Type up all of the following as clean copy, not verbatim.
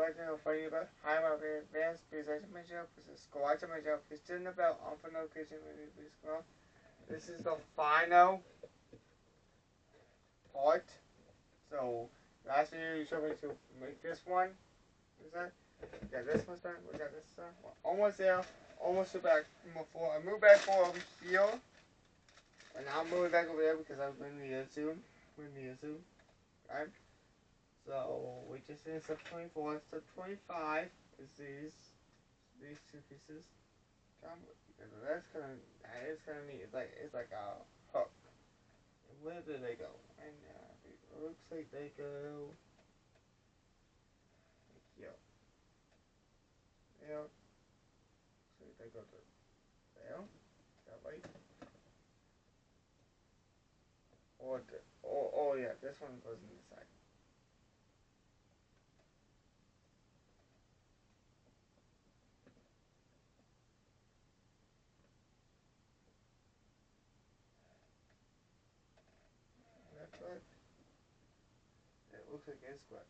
button for you about high mark advanced presentation measure, this is score to measure, piston the belt on for notification when it is gone. This is the final part. So last video you showed me to make this one. Is that? Yeah, this one's done. We got this done. We're almost there. Almost back before I move back over here. And now I'm moving back over there because I'm going to need it soon. Right? So we just did step 24. Step 25 is these two pieces. That is kind of neat. It's like a hook. And where do they go? And it looks like they go here. There. So they go to there. That way. Oh yeah, this one goes in the side. That's right. It looks like it's correct.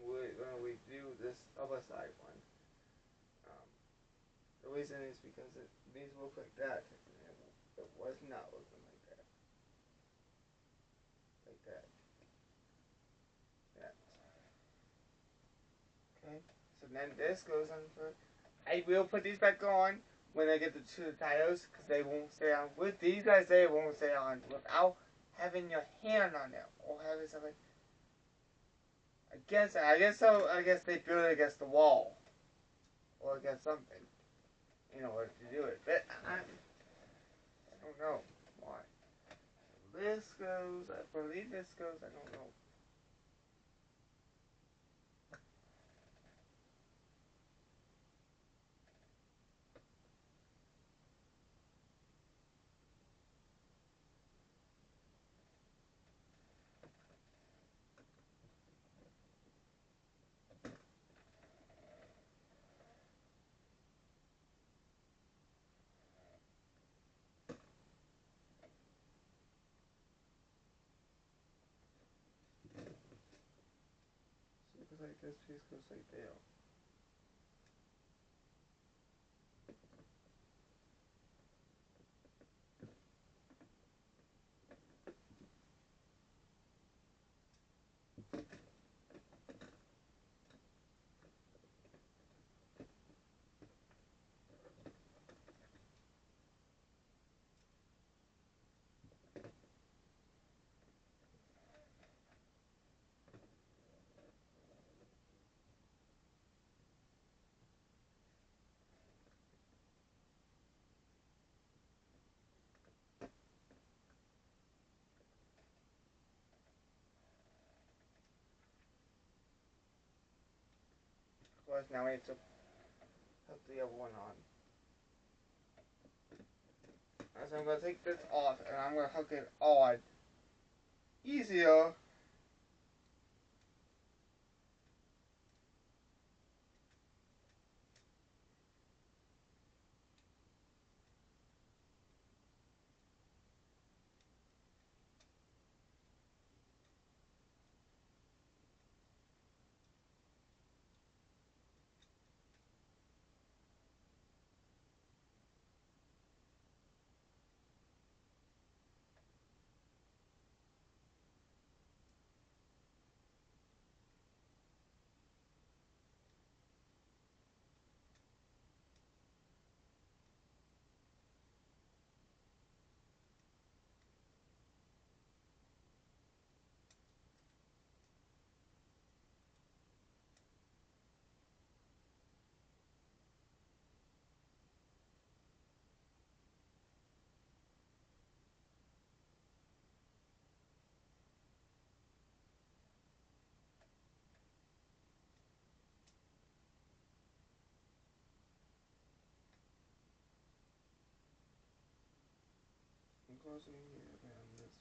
We're going to redo this other side one. The reason is because these look like that. It was not looking like that. Like that. That. Okay. So then this goes on for. I will put these back on when I get to the tires because they won't stay on. With these guys, they won't stay on without having your hand on them or having something. I guess so. I guess they build it against the wall or against something. You know what to do it. But I don't know why. This goes. I believe this goes. I don't know. So it goes like this piece goes like there. Of course, now we have to hook the other one on. So I'm going to take this off and I'm going to hook it on. Easier. I'm closing here around this.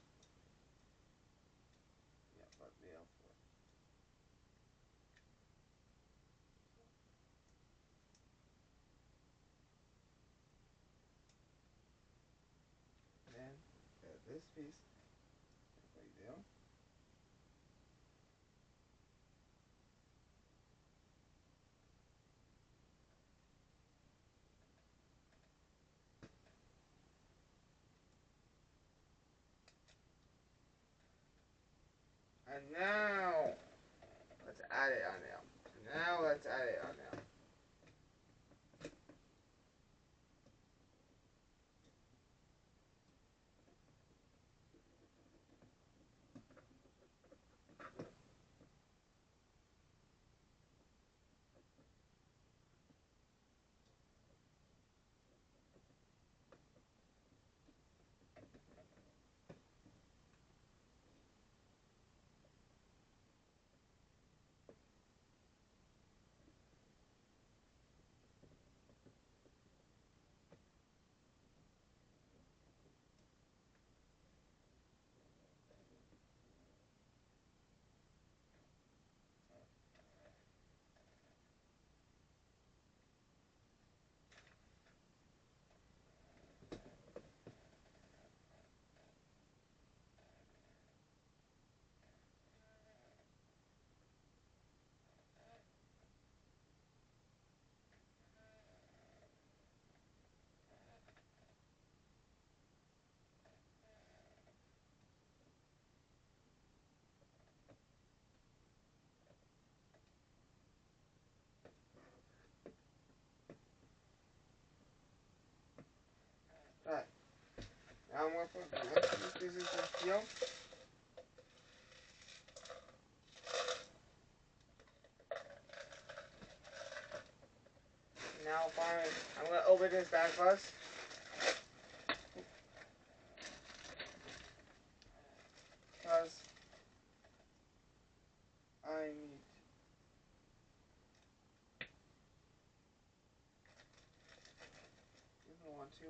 Yeah, but the L4. this piece right there. And now let's add it on there. Now let's add it on there. Alright. Now I'm going to put the rest of these pieces in here. Now finally, I'm going to open this bag first. Because I need you don't want to.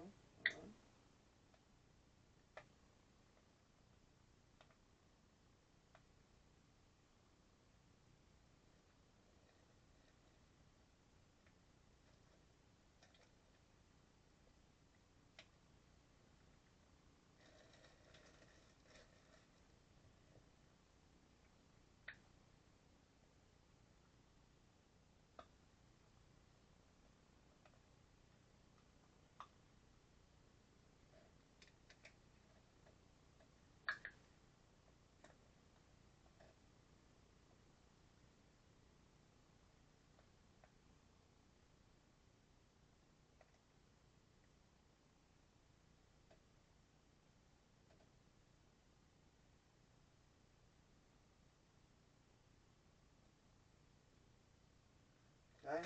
Okay.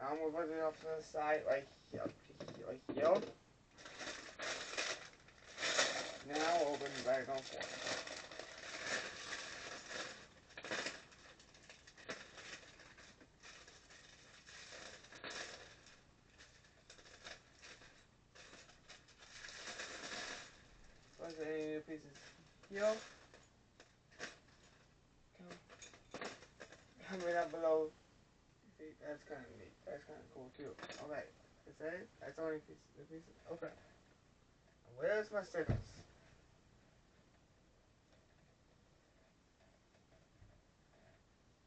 I'm going to put it off to the side like here. Like here. Now open the bag on four. Plus any new pieces here. Comment down below. See, that's kind of neat. That's kind of cool too. Okay. That's it? That's only the pieces? Okay. Where's my stickers?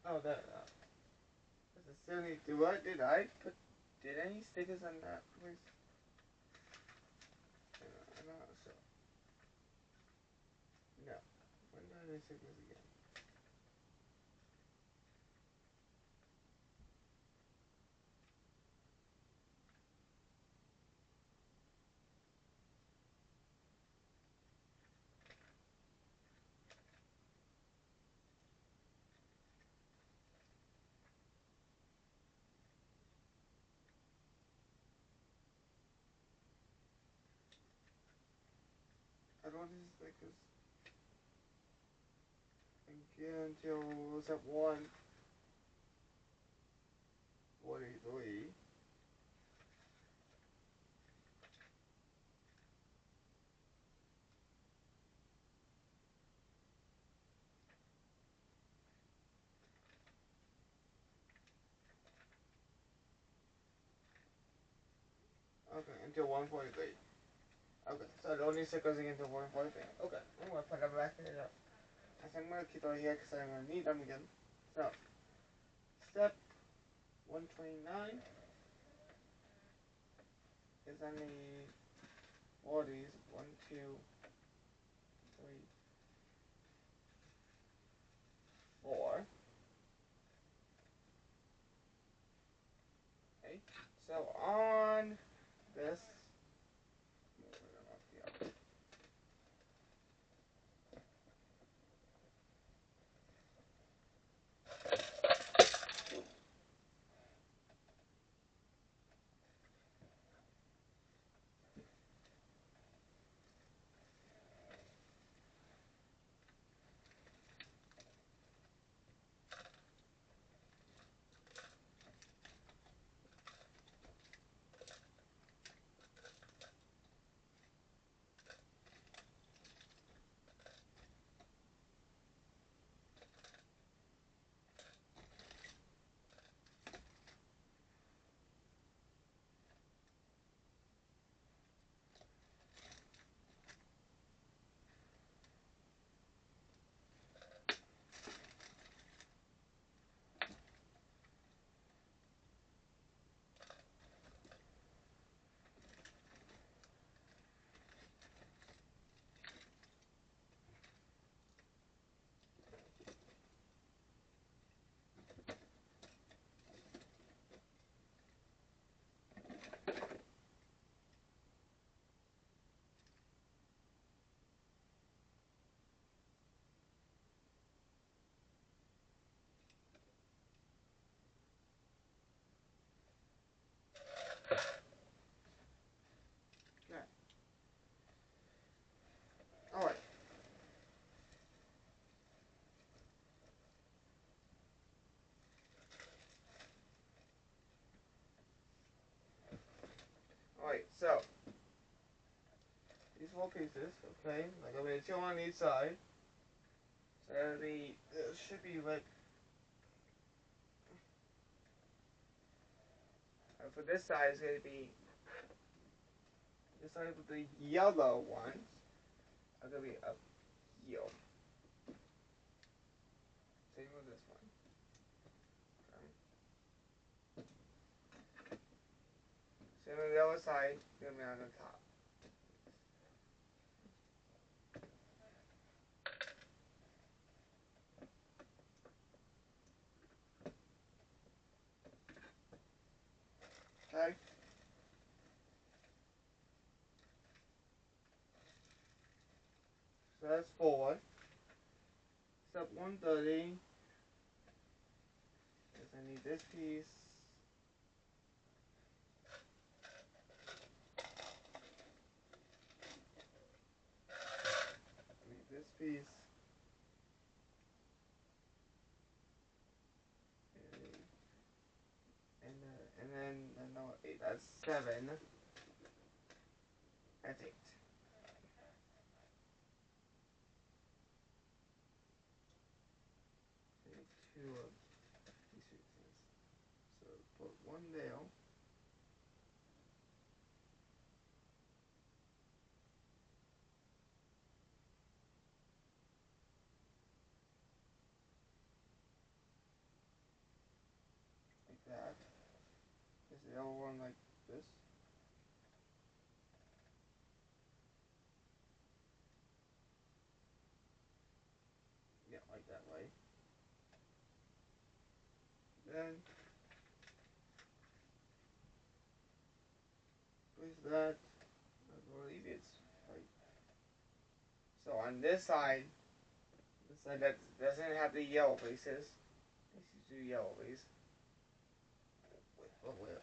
Oh, there. Does it still need, did any stickers on that, please? I'm not sure. No. When do I need stickers again? I don't need stickers again until step 143. Okay, until 143. Okay, so it only goes into one point thing. Okay, I'm gonna put them back in it up. I'm gonna keep them here because I'm gonna need them again. So, step 129 is I need all these. 1, 2, 3, 4. Okay, so on this, okay. Alright. Alright, so these 4 pieces, okay, like I'm gonna 2 on each side. So it should be like, for this side is gonna be, this side with the yellow ones are gonna be up here. Same with this one. Okay. Same with the other side, gonna be on the top. Okay. So that's 4. Step 130 is I need this piece. I need this piece. And then no 8. That's 7. That's 8. I need 2 of these pieces. So put 1 there. Like that. Is the other one like this? Yeah, like that way. Then place that. I believe it's like so on this side that doesn't have the yellow pieces. These 2 yellow pieces. Wait, oh wait.